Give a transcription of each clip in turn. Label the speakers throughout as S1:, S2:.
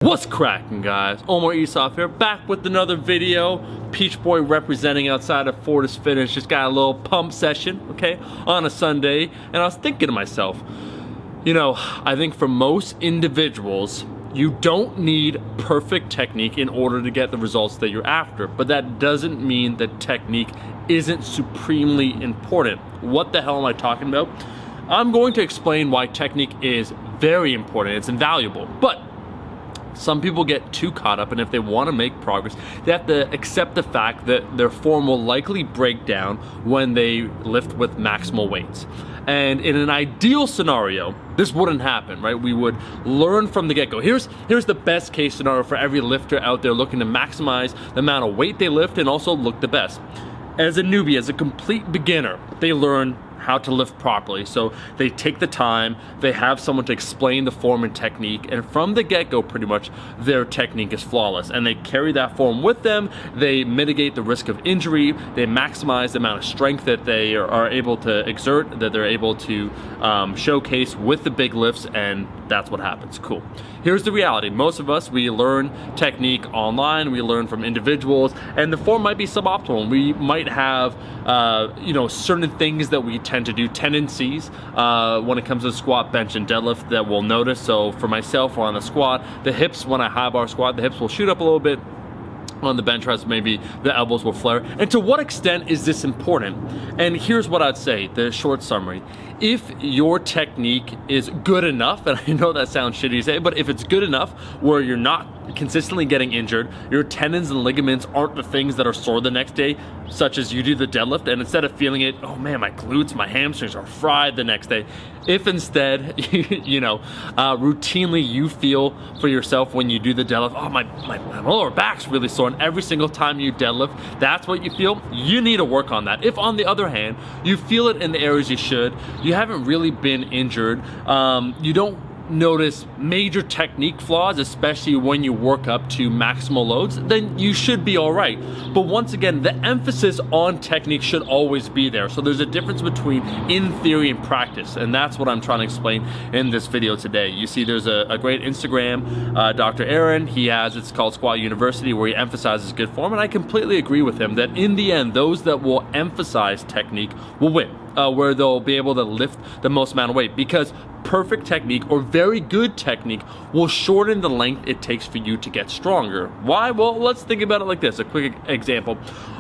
S1: What's cracking, guys? Omar Isuf here, back with another video. Peach Boy representing outside of Fortis Fitness. Just got a little pump session, okay, on a Sunday, and I was thinking to myself, you know, I think for most individuals, you don't need perfect technique in order to get the results that you're after, but that doesn't mean that technique isn't supremely important. What the hell am I talking about? I'm going to explain why technique is very important. It's invaluable, but some people get too caught up, and if they want to make progress, they have to accept the fact that their form will likely break down when they lift with maximal weights. And in an ideal scenario, this wouldn't happen, right? We would learn from the get-go. Here's the best case scenario for every lifter out there looking to maximize the amount of weight they lift and also look the best. As a newbie, as a complete beginner, they learn how to lift properly. So they take the time, they have someone to explain the form and technique, and from the get-go, pretty much, their technique is flawless. And they carry that form with them, they mitigate the risk of injury, they maximize the amount of strength that they are able to exert, that they're able to showcase with the big lifts, and that's what happens. Cool. Here's the reality. Most of us, we learn technique online, we learn from individuals, and the form might be suboptimal. We might have, certain things that we tend to do, tendencies when it comes to squat, bench, and deadlift that we'll notice. So for myself, on the squat, the hips, when I high bar squat, the hips will shoot up a little bit. On the bench press, maybe the elbows will flare. And to what extent is this important? And here's what I'd say, the short summary. If your technique is good enough, and I know that sounds shitty to say, but if it's good enough where you're not consistently getting injured, your tendons and ligaments aren't the things that are sore the next day, such as you do the deadlift, and instead of feeling it, oh man, my glutes, my hamstrings are fried the next day, if instead, routinely you feel for yourself when you do the deadlift, oh, my lower back's really sore, and every single time you deadlift, that's what you feel, you need to work on that. If on the other hand, you feel it in the areas you should, you haven't really been injured, you don't notice major technique flaws, especially when you work up to maximal loads, then you should be all right. But once again, the emphasis on technique should always be there. So there's a difference between in theory and practice, and that's what I'm trying to explain in this video today. You see, there's a great Instagram, Dr. Aaron, it's called Squat University, where he emphasizes good form, and I completely agree with him that in the end, those that will emphasize technique will win. Where they'll be able to lift the most amount of weight, because perfect technique or very good technique will shorten the length it takes for you to get stronger. Why? Well, let's think about it like this. A quick example.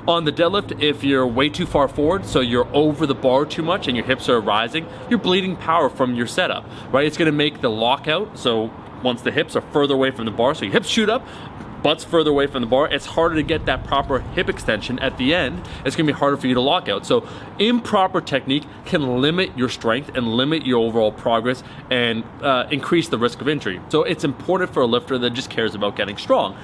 S1: On the deadlift, if you're way too far forward, so you're over the bar too much and your hips are rising, you're bleeding power from your setup, right? It's gonna make the lockout, so once the hips are further away from the bar, so your hips shoot up, butt's further away from the bar, it's harder to get that proper hip extension at the end. It's gonna be harder for you to lock out. So improper technique can limit your strength and limit your overall progress and increase the risk of injury. So it's important for a lifter that just cares about getting strong.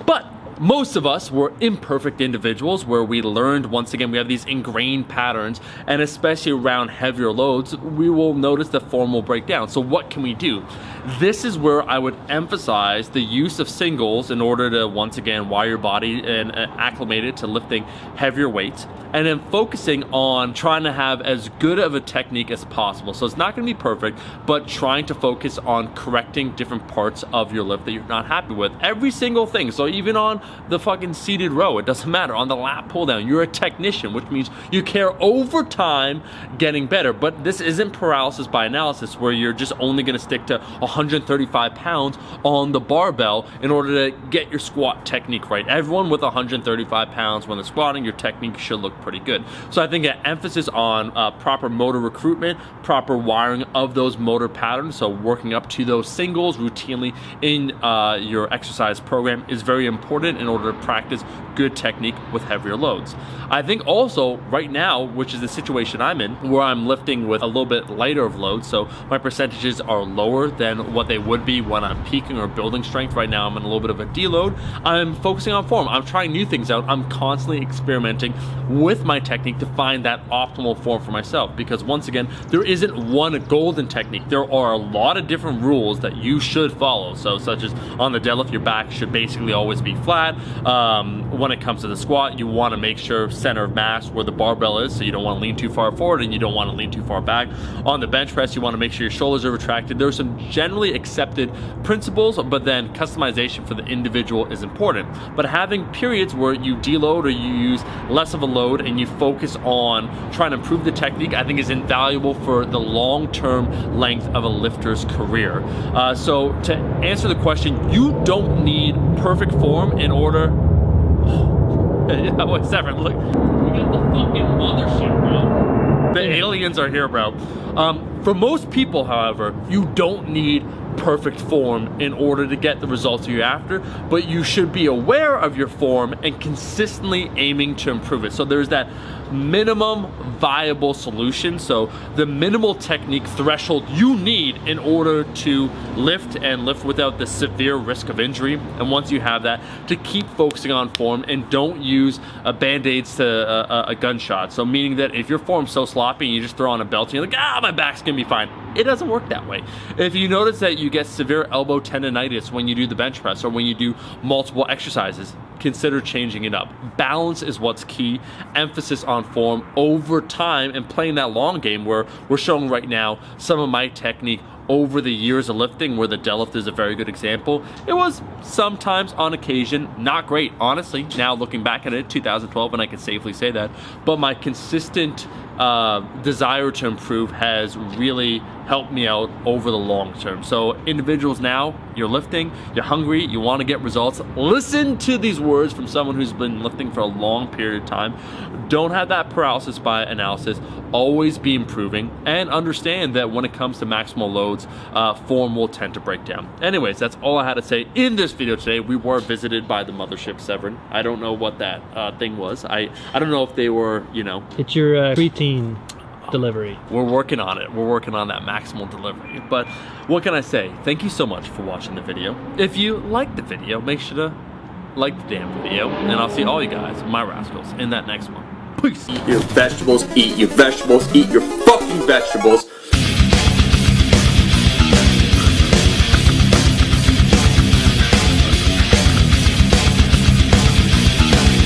S1: But most of us were imperfect individuals where we learned, once again, we have these ingrained patterns, and especially around heavier loads, we will notice the form will break down. So what can we do? This is where I would emphasize the use of singles in order to, once again, wire your body and acclimate it to lifting heavier weights, and then focusing on trying to have as good of a technique as possible. So it's not gonna be perfect, but trying to focus on correcting different parts of your lift that you're not happy with. Every single thing. So even on the fucking seated row, it doesn't matter. On the lat pull down, you're a technician, which means you care over time getting better. But this isn't paralysis by analysis where you're just only gonna stick to 135 pounds on the barbell in order to get your squat technique right. Everyone with 135 pounds when they're squatting, your technique should look pretty good. So I think an emphasis on proper motor recruitment, proper wiring of those motor patterns, so working up to those singles routinely in your exercise program is very important in order to practice good technique with heavier loads. I think also right now, which is the situation I'm in, where I'm lifting with a little bit lighter of load, so my percentages are lower than what they would be when I'm peaking or building strength. Right now I'm in a little bit of a deload. I'm focusing on form. I'm trying new things out. I'm constantly experimenting with my technique to find that optimal form for myself, because once again, there isn't one golden technique. There are a lot of different rules that you should follow. So such as on the deadlift, your back should basically always be flat. flat. When it comes to the squat, you want to make sure center of mass where the barbell is, so you don't want to lean too far forward and you don't want to lean too far back. On the bench press, you want to make sure your shoulders are retracted. There are some generally accepted principles, but then customization for the individual is important. But having periods where you deload or you use less of a load and you focus on trying to improve the technique, I think is invaluable for the long-term length of a lifter's career. So to answer the question, you don't need perfect form in order. Wait, Severin, look, we got the fucking mothership, bro. The aliens are here, bro. For most people, however, you don't need perfect form in order to get the results you're after, but you should be aware of your form and consistently aiming to improve it. So there's that minimum viable solution, so the minimal technique threshold you need in order to lift and lift without the severe risk of injury. And once you have that, to keep focusing on form and don't use band-aids to a gunshot. So meaning that if your form's so sloppy and you just throw on a belt and you're like, my back's gonna be fine, it doesn't work that way. If you notice that you get severe elbow tendonitis when you do the bench press or when you do multiple exercises, consider changing it up. Balance is what's key. Emphasis on form over time and playing that long game where we're showing right now some of my technique over the years of lifting, where the deadlift is a very good example. It was sometimes on occasion not great, honestly, now looking back at it, 2012, and I can safely say that, but my consistent desire to improve has really helped me out over the long term. So individuals now, you're lifting, you're hungry, you want to get results, listen to these words from someone who's been lifting for a long period of time. Don't have that paralysis by analysis. Always be improving and understand that when it comes to maximal loads, form will tend to break down. Anyways, that's all I had to say in this video today. We were visited by the mothership, Severin. I don't know what that thing was. I don't know if they were, you know.
S2: It's your creatine delivery.
S1: We're working on it. We're working on that maximal delivery. But what can I say? Thank you so much for watching the video. If you liked the video, make sure to like the damn video, and I'll see all you guys, my rascals, in that next one. Peace.
S3: Eat your vegetables, eat your vegetables, eat your fucking vegetables.